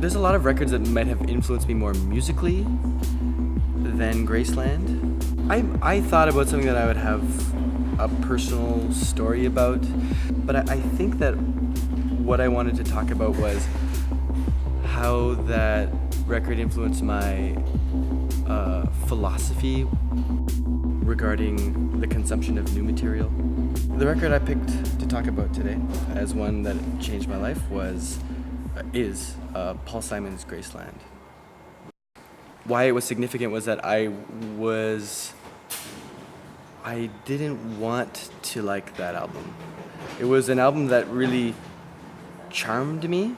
there's a lot of records that might have influenced me more musically than Graceland. I thought about something that I would have a personal story about, but I think that what I wanted to talk about was how that record influenced my philosophy regarding the consumption of new material. The record I picked to talk about today as one that changed my life is Paul Simon's Graceland. Why it was significant was that I didn't want to like that album. It was an album that really charmed me.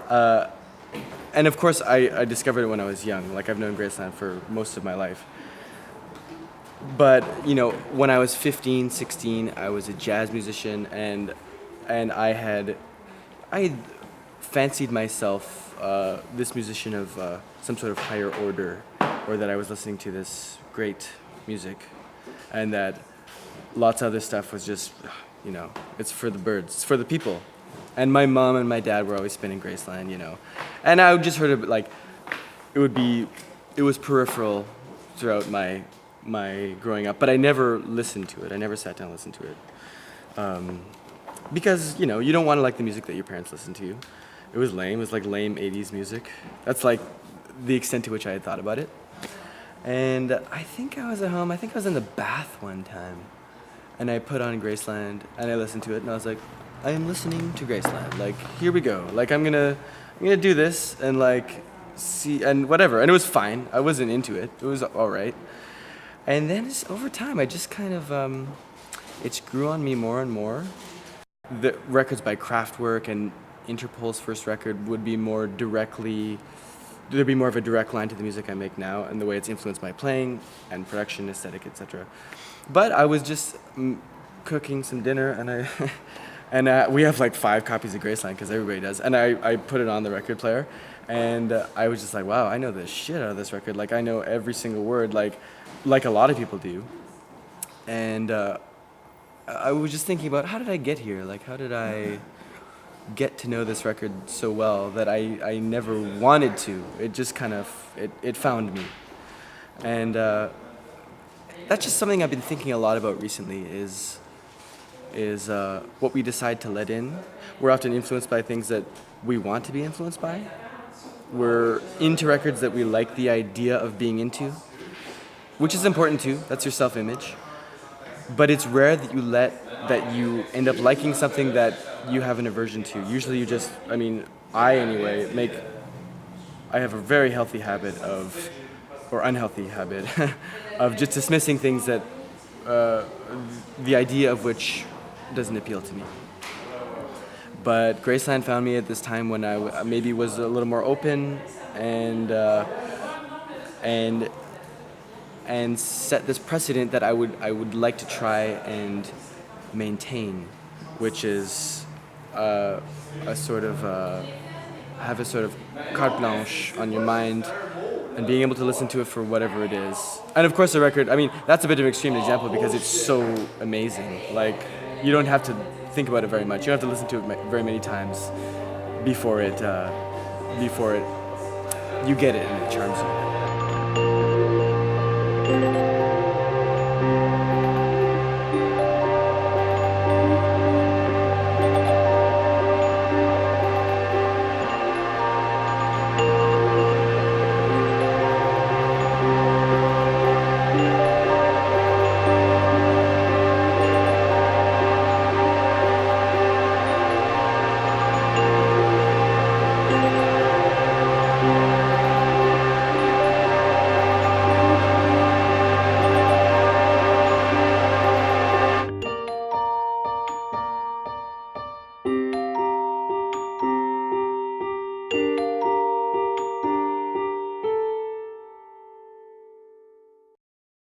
And of course, I discovered it when I was young. Like, I've known Graceland for most of my life. But, you know, when I was 15, 16, I was a jazz musician, and I fancied myself this musician of some sort of higher order, or that I was listening to this great music, and that lots of other stuff was just, you know, it's for the birds, it's for the people. And my mom and my dad were always spinning Graceland, you know. And I just heard it, like, it was peripheral throughout my growing up, but I never listened to it. I never sat down and listened to it. Because, you know, you don't want to like the music that your parents listen to. It was lame. It was like lame 80s music. That's like the extent to which I had thought about it. And I think I was at home. I think I was in the bath one time. And I put on Graceland and I listened to it and I was like, I am listening to Graceland. Like, here we go. Like, I'm gonna do this and like see and whatever. And it was fine. I wasn't into it. It was all right. And then just over time, I just kind of it grew on me more and more. The records by Kraftwerk and Interpol's first record would be more directly. There'd be more of a direct line to the music I make now and the way it's influenced my playing and production, aesthetic, etc. But I was just cooking some dinner and we have like 5 copies of Graceland because everybody does. And I put it on the record player and I was just like, wow, I know the shit out of this record. Like, I know every single word, like a lot of people do. And I was just thinking about, how did I get here? Like, how did I get to know this record so well that I never wanted to? It just kind of, it found me. And that's just something I've been thinking a lot about recently is what we decide to let in. We're often influenced by things that we want to be influenced by. We're into records that we like the idea of being into, which is important too. That's your self-image. But it's rare that you end up liking something that you have an aversion to. Usually you just, I have a very healthy habit or unhealthy habit of just dismissing things that the idea of which doesn't appeal to me. But Graceland found me at this time when I maybe was a little more open and set this precedent that I would like to try and maintain, which is have a sort of carte blanche on your mind and being able to listen to it for whatever it is. And of course the record, that's a bit of an extreme example because it's so amazing. Like, you don't have to think about it very much. You don't have to listen to it very many times before you get it and it charms you.